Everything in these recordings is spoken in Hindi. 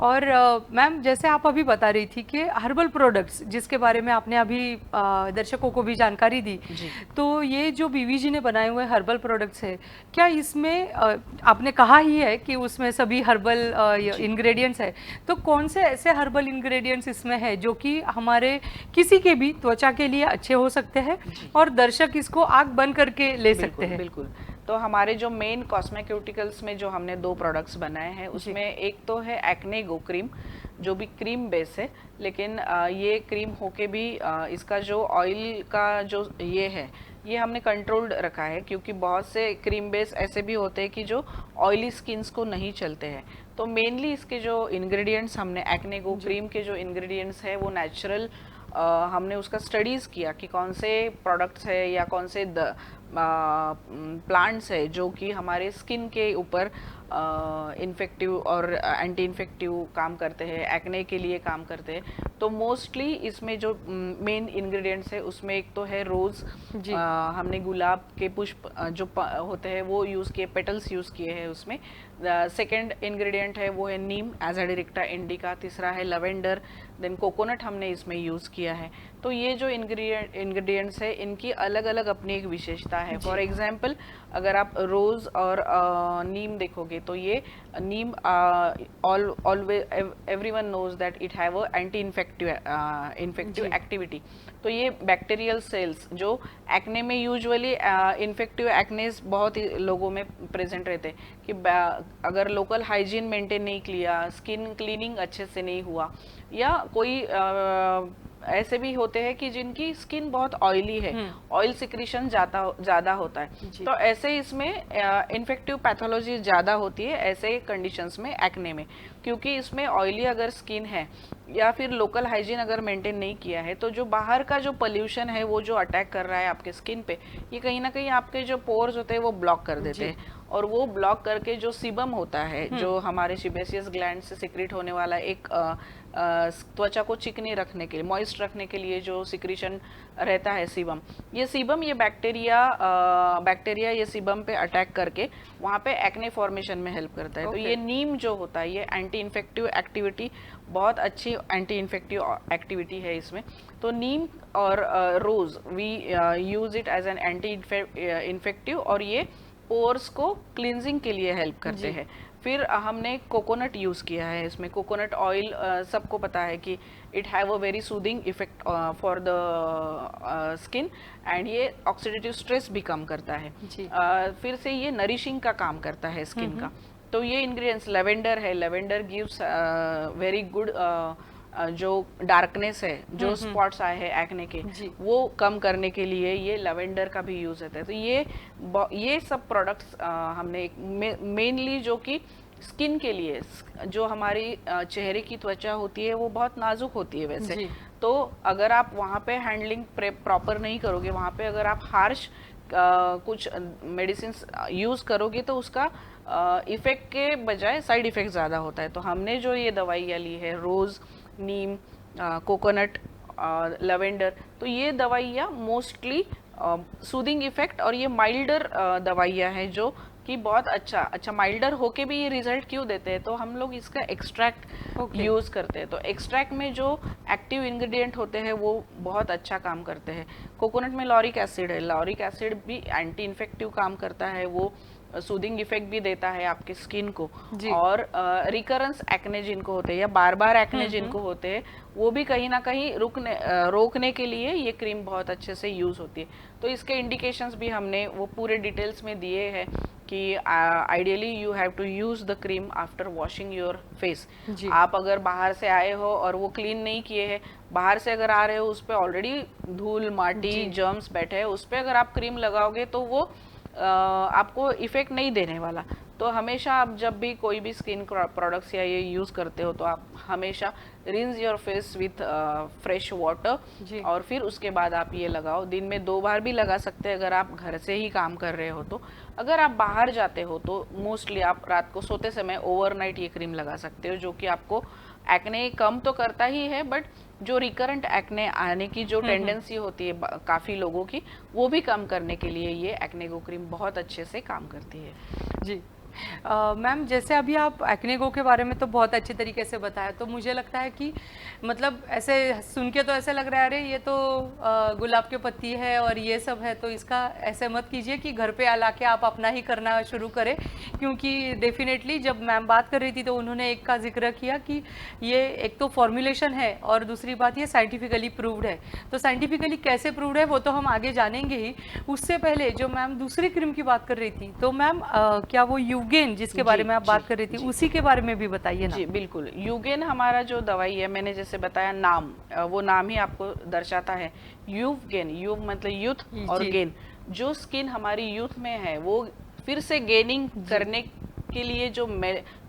और मैम जैसे आप अभी बता रही थी कि हर्बल प्रोडक्ट्स जिसके बारे में आपने अभी दर्शकों को भी जानकारी दी, जी तो ये जो बीवी जी ने बनाए हुए हर्बल प्रोडक्ट्स है, क्या इसमें आपने कहा ही है कि उसमें सभी हर्बल जी इंग्रेडिएंट्स है, तो कौन से ऐसे हर्बल इंग्रेडिएंट्स इसमें है जो कि हमारे किसी के भी त्वचा के लिए अच्छे हो सकते हैं जी और दर्शक इसको आंख बंद करके ले सकते बिल्कुल हैं? बिल्कुल। तो हमारे जो मेन कॉस्मेटिकल्स में जो हमने दो प्रोडक्ट्स बनाए हैं जी उसमें एक तो है एक्ने गो क्रीम, जो भी क्रीम बेस है, लेकिन ये क्रीम होके भी इसका जो ऑयल का जो ये हमने कंट्रोल्ड रखा है, क्योंकि बहुत से क्रीम बेस ऐसे भी होते हैं कि जो ऑयली स्किन्स को नहीं चलते हैं। तो मेनली इसके जो इंग्रेडिएंट्स हमने एक्ने गो जी क्रीम के जो इंग्रेडिएंट्स है वो नेचुरल, हमने उसका स्टडीज़ किया कि कौन से प्रोडक्ट्स है या कौन से प्लांट्स है जो कि हमारे स्किन के ऊपर इन्फेक्टिव और एंटी इन्फेक्टिव काम करते हैं, एक्ने के लिए काम करते हैं। तो मोस्टली इसमें जो मेन इंग्रेडिएंट्स है उसमें एक तो है रोज़, जी हमने गुलाब के पुष्प जो होते हैं वो यूज़ किए, पेटल्स यूज़ किए हैं उसमें। सेकेंड इंग्रेडिएंट है वो है नीम, एजाडिरेक्टा इंडिका। तीसरा है लवेंडर, देन कोकोनट हमने इसमें यूज़ किया है। तो ये जो इंग्रेडिएंट्स है इनकी अलग अलग अपनी एक विशेषता है। फॉर एग्जांपल अगर आप रोज़ और नीम देखोगे तो ये नीम, always everyone knows that it have a anti infective जी एक्टिविटी। तो ये बैक्टीरियल सेल्स जो एक्ने में यूजुअली इन्फेक्टिव एक्नेस बहुत ही लोगों में प्रेजेंट रहते हैं कि अगर लोकल हाइजीन मेंटेन नहीं किया, स्किन क्लीनिंग अच्छे से नहीं हुआ, या कोई ऐसे भी होते हैं कि जिनकी स्किन बहुत ऑयली है, ऑयल सिक्रीशन ज़्यादा होता है। जी तो ऐसे इसमें इन्फेक्टिव पैथोलॉजी ज़्यादा होती है ऐसे कंडीशंस में, एक्ने में, क्योंकि इसमें ऑयली अगर स्किन है या फिर लोकल हाइजीन अगर मेंटेन नहीं किया है तो जो बाहर का जो पोल्यूशन है वो जो अटैक कर रहा है आपके स्किन पे, ये कहीं ना कहीं आपके जो पोर्स होते हैं वो ब्लॉक कर देते जी हैं। और वो ब्लॉक करके जो सीबम होता है, जो हमारे सिबेसियस ग्लैंड से सिक्रीट होने वाला एक त्वचा को चिकनी रखने के लिए, मॉइस्ट रखने के लिए जो सिक्रीशन रहता है सीबम, ये बैक्टीरिया ये सीबम पे अटैक करके वहाँ पे एक्ने फॉर्मेशन में हेल्प करता है। तो ये नीम जो होता है ये एंटी इन्फेक्टिव एक्टिविटी, बहुत अच्छी एंटी इन्फेक्टिव एक्टिविटी है इसमें। तो नीम और rose we use it as an anti infective, और ये पोर्स को क्लींजिंग के लिए हेल्प करते हैं। फिर हमने कोकोनट यूज़ किया है इसमें। कोकोनट ऑयल सबको पता है कि it have a very soothing effect for the skin, and ये ऑक्सीडेटिव स्ट्रेस भी कम करता है। जी फिर से ये नरिशिंग का काम करता है स्किन का। तो ये इंग्रेडिएंट्स, लेवेंडर है, लेवेंडर गिव्स वेरी गुड, जो डार्कनेस है, जो स्पॉट्स आए हैं एक्ने के, जी वो कम करने के लिए ये लेवेंडर का भी यूज होता है। तो ये सब प्रोडक्ट्स हमने मेनली जो कि स्किन के लिए, जो हमारी चेहरे की त्वचा होती है वो बहुत नाजुक होती है वैसे। जी तो अगर आप वहाँ पे हैंडलिंग प्रॉपर नहीं करोगे, वहाँ पे अगर आप हार्श कुछ मेडिसिन यूज़ करोगे तो उसका इफेक्ट के बजाय साइड इफेक्ट ज़्यादा होता है। तो हमने जो ये दवाइयाँ ली है, रोज़, नीम, कोकोनट, लवेंडर, तो ये दवाइयाँ मोस्टली सूदिंग इफेक्ट, और ये माइल्डर दवाइयाँ हैं जो कि बहुत अच्छा माइल्डर होके भी ये रिजल्ट क्यों देते हैं, तो हम लोग इसका एक्सट्रैक्ट ओके यूज़ करते हैं। तो एक्सट्रैक्ट में जो एक्टिव इंग्रेडिएंट होते हैं वो बहुत अच्छा काम करते हैं। कोकोनट में लॉरिक एसिड है, लॉरिक एसिड भी एंटी इन्फेक्टिव काम करता है, वो सूदिंग इफेक्ट भी देता है आपके स्किन को। जी और रिकरेंस एक्ने जिनको होते हैं या बार बार एक्ने जिनको होते हैं, वो भी कहीं ना कहीं रोकने के लिए ये क्रीम बहुत अच्छे से यूज़ होती है। तो इसके इंडिकेशंस भी हमने वो पूरे डिटेल्स में दिए हैं कि ideally you have to use the cream after washing your face. जी आप अगर बाहर से आए हो और वो क्लीन नहीं किए हैं, बाहर से अगर आ रहे हो, उस पर ऑलरेडी धूल माटी जर्म्स बैठे हैं, उस पर अगर आप क्रीम लगाओगे तो वो आपको इफेक्ट नहीं देने वाला। तो हमेशा आप जब भी कोई भी स्किन प्रोडक्ट्स या ये यूज़ करते हो तो आप हमेशा rinse your face with fresh water, जी और फिर उसके बाद आप ये लगाओ। दिन में 2 बार भी लगा सकते हैं अगर आप घर से ही काम कर रहे हो। तो अगर आप बाहर जाते हो तो मोस्टली आप रात को सोते समय ओवरनाइट ये क्रीम लगा सकते हो, जो कि आपको एक्ने कम तो करता ही है, बट जो रिकरेंट एक्ने आने की जो टेंडेंसी होती है काफ़ी लोगों की, वो भी कम करने के लिए ये एक्ने गो क्रीम बहुत अच्छे से काम करती है। जी मैम जैसे अभी आप एक्ने गो के बारे में तो बहुत अच्छे तरीके से बताया, तो मुझे लगता है कि मतलब ऐसे सुन के तो ऐसे लग रहा है अरे ये तो गुलाब के पत्ती है और ये सब है, तो इसका ऐसे मत कीजिए कि घर पे ला के आप अपना ही करना शुरू करें, क्योंकि डेफिनेटली जब मैम बात कर रही थी तो उन्होंने एक का जिक्र किया कि ये एक तो फॉर्मुलेशन है और दूसरी बात ये साइंटिफिकली प्रूव्ड है। तो साइंटिफिकली कैसे प्रूव्ड है वो तो हम आगे जानेंगे ही। उससे पहले जो मैम दूसरी क्रीम की बात कर रही थी, तो मैम क्या वो यूगेन जिसके बारे में आप बात कर रही थी उसी के बारे में भी बताइए ना। जी बिल्कुल, यूगेन हमारा जो दवाई है, मैंने जैसे बताया नाम, वो नाम ही आपको दर्शाता है यूगेन। युग मतलब यूथ और गेन, जो स्किन हमारी यूथ में है वो फिर से गेनिंग करने के लिए जो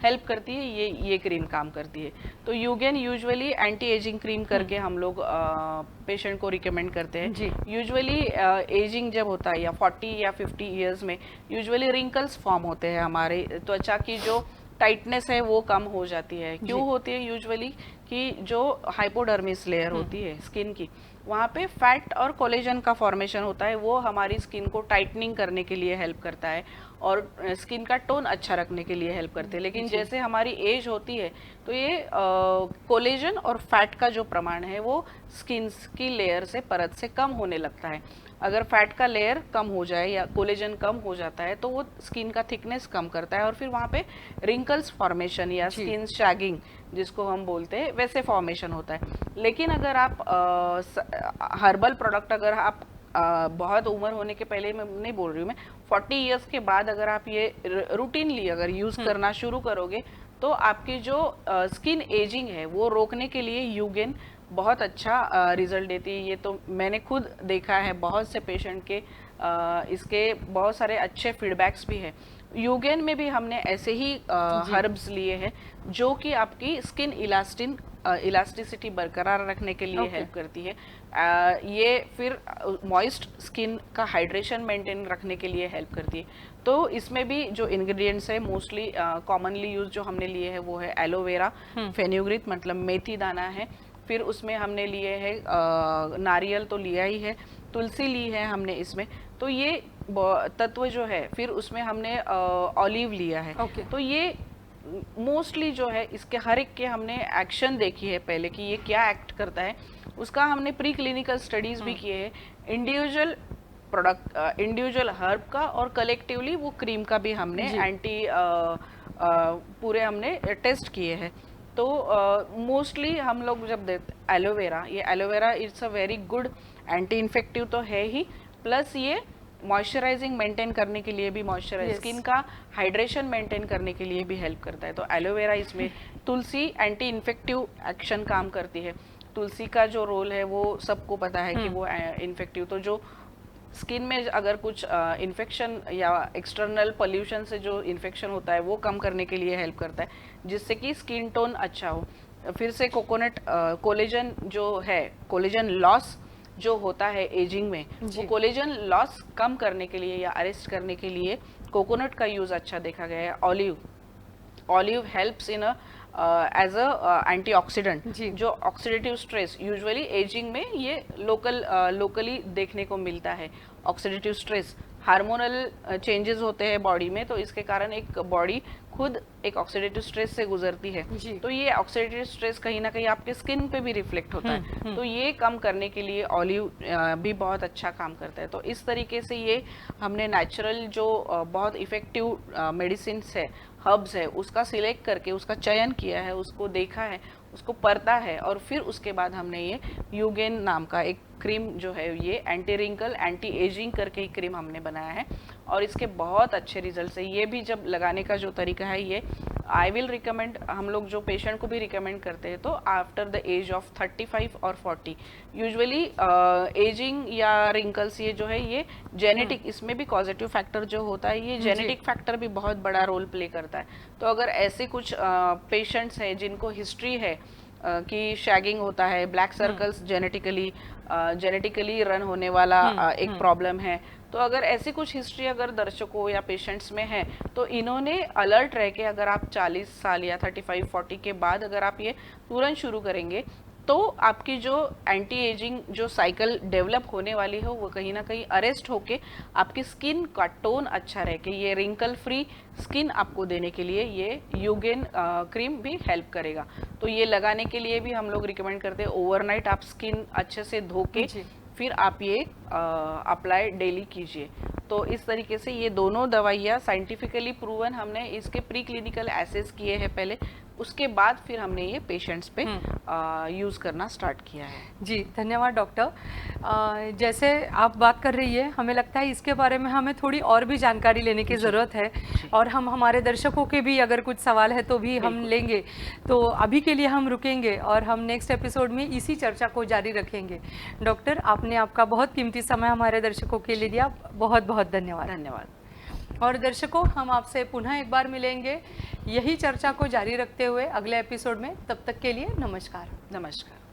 हेल्प करती है, ये क्रीम काम करती है। तो Eugene usually anti ageing cream करके हम लोग पेशेंट को रिकमेंड करते हैं। यूजुअली एजिंग जब होता है या 40 या 50 इयर्स में यूजुअली रिंकल्स फॉर्म होते हैं, हमारे त्वचा की जो टाइटनेस है वो कम हो जाती है। क्यों होती है? यूजुअली कि जो हाइपोडर्मिस लेयर होती है स्किन की, वहाँ पे फैट और कोलेजन का फॉर्मेशन होता है, वो हमारी स्किन को टाइटनिंग करने के लिए हेल्प करता है और स्किन का टोन अच्छा रखने के लिए हेल्प करते हैं। लेकिन जैसे हमारी एज होती है तो ये कोलेजन और फैट का जो प्रमाण है वो स्किन की लेयर से, परत से कम होने लगता है। अगर फैट का लेयर कम हो जाए या कोलेजन कम हो जाता है तो वो स्किन का थिकनेस कम करता है और फिर वहाँ पे रिंकल्स फॉर्मेशन या स्किन शैगिंग जिसको हम बोलते हैं वैसे फॉर्मेशन होता है। लेकिन अगर आप हर्बल प्रोडक्ट, अगर आप बहुत उम्र होने के पहले, मैं नहीं बोल रही हूँ, मैं 40 इयर्स के बाद अगर आप ये रूटीनली अगर यूज करना शुरू करोगे तो आपकी जो स्किन एजिंग है वो रोकने के लिए यूगेन बहुत अच्छा रिजल्ट देती है। ये तो मैंने खुद देखा है, बहुत से पेशेंट के इसके बहुत सारे अच्छे फीडबैक्स भी है। यूगेन में भी हमने ऐसे ही हर्ब्स लिए हैं जो कि आपकी स्किन इलास्टिसिटी बरकरार रखने के लिए हेल्प करती है। ये फिर मॉइस्ट स्किन का हाइड्रेशन मेंटेन रखने के लिए हेल्प करती है। तो इसमें भी जो इंग्रेडिएंट्स है मोस्टली कॉमनली यूज जो हमने लिए हैं वो है एलोवेरा, फेन्यूग्रीक मतलब मेथी दाना है, फिर उसमें हमने लिए है नारियल तो लिया ही है, तुलसी ली है हमने इसमें, तो ये तत्व जो है, फिर उसमें हमने ऑलिव लिया है। तो ये मोस्टली जो है इसके हर एक के हमने एक्शन देखी है पहले कि ये क्या एक्ट करता है, उसका हमने प्री क्लिनिकल स्टडीज भी किए हैं, इंडिविजुअल प्रोडक्ट, इंडिविजुअल हर्ब का और कलेक्टिवली वो क्रीम का भी हमने पूरे हमने टेस्ट किए हैं। तो मोस्टली हम लोग जब देते एलोवेरा, ये aloe vera it's a very good anti infective तो है ही, प्लस ये मॉइस्चराइजिंग मेंटेन करने के लिए भी, मॉइस्चराइज स्किन का हाइड्रेशन मेंटेन करने के लिए भी हेल्प करता है। तो एलोवेरा, इसमें तुलसी एंटी इन्फेक्टिव एक्शन काम करती है। तुलसी का जो रोल है वो सबको पता है कि वो इन्फेक्टिव, तो जो स्किन में अगर कुछ इन्फेक्शन या एक्सटर्नल पोल्यूशन से जो इन्फेक्शन होता है वो कम करने के लिए हेल्प करता है, जिससे कि स्किन टोन अच्छा हो। फिर से कोकोनट, कोलेजन जो है, कोलेजन लॉस जो होता है एजिंग में, वो कोलेजन लॉस कम करने के लिए या अरेस्ट करने के लिए कोकोनट का यूज अच्छा देखा गया है। Olive helps in as a antioxidant, जो ऑक्सीडेटिव स्ट्रेस यूजुअली एजिंग में ये लोकली देखने को मिलता है। ऑक्सीडेटिव स्ट्रेस, हार्मोनल चेंजेस होते हैं बॉडी में, तो इसके कारण एक बॉडी खुद एक ऑक्सीडेटिव स्ट्रेस से गुजरती है, तो ये ऑक्सीडेटिव स्ट्रेस कहीं ना कहीं आपके स्किन पे भी रिफ्लेक्ट होता है। तो ये कम करने के लिए ऑलिव भी बहुत अच्छा काम करता है। तो इस तरीके से ये हमने नेचुरल जो बहुत इफेक्टिव मेडिसिन है, हर्ब्स है, उसका सिलेक्ट करके उसका चयन किया है, उसको देखा है, उसको परता है, और फिर उसके बाद हमने ये यूगेन नाम का एक क्रीम जो है, ये एंटी रिंकल एंटी एजिंग करके ही क्रीम हमने बनाया है और इसके बहुत अच्छे रिजल्ट्स है। ये भी जब लगाने का जो तरीका है, ये आई विल रिकमेंड, हम लोग जो पेशेंट को भी रिकमेंड करते हैं तो आफ्टर द एज ऑफ 35 और 40। यूजुअली एजिंग या रिंकल्स ये जो है ये जेनेटिक, इसमें भी पॉजिटिव फैक्टर जो होता है ये जेनेटिक फैक्टर भी बहुत बड़ा रोल प्ले करता है। तो अगर ऐसे कुछ पेशेंट्स हैं जिनको हिस्ट्री है कि शैगिंग होता है, ब्लैक सर्कल्स जेनेटिकली रन होने वाला एक प्रॉब्लम है, तो अगर ऐसी कुछ हिस्ट्री अगर दर्शकों या पेशेंट्स में है तो इन्होंने अलर्ट रह के, अगर आप 40 साल या 35-40 के बाद अगर आप ये तुरंत शुरू करेंगे तो आपकी जो एंटी एजिंग जो साइकिल डेवलप होने वाली है वो कहीं ना कहीं अरेस्ट होके आपकी स्किन का टोन अच्छा रहे कि ये रिंकल फ्री स्किन आपको देने के लिए ये यूगेन क्रीम भी हेल्प करेगा। तो ये लगाने के लिए भी हम लोग रिकमेंड करते हैं ओवरनाइट आप स्किन अच्छे से धो के फिर आप ये अप्लाई डेली कीजिए। तो इस तरीके से ये दोनों दवाइयाँ साइंटिफिकली प्रूवन, हमने इसके प्री क्लिनिकल एसेस किए हैं पहले, उसके बाद फिर हमने ये पेशेंट्स पे यूज़ करना स्टार्ट किया है। जी धन्यवाद डॉक्टर। जैसे आप बात कर रही है, हमें लगता है इसके बारे में हमें थोड़ी और भी जानकारी लेने की ज़रूरत है, और हम हमारे दर्शकों के भी अगर कुछ सवाल है तो भी हम लेंगे। तो अभी के लिए हम रुकेंगे और हम नेक्स्ट एपिसोड में इसी चर्चा को जारी रखेंगे। डॉक्टर, आपने आपका बहुत कीमती समय हमारे दर्शकों के लिए दिया, बहुत बहुत धन्यवाद। धन्यवाद। और दर्शकों, हम आपसे पुनः एक बार मिलेंगे यही चर्चा को जारी रखते हुए अगले एपिसोड में। तब तक के लिए नमस्कार। नमस्कार।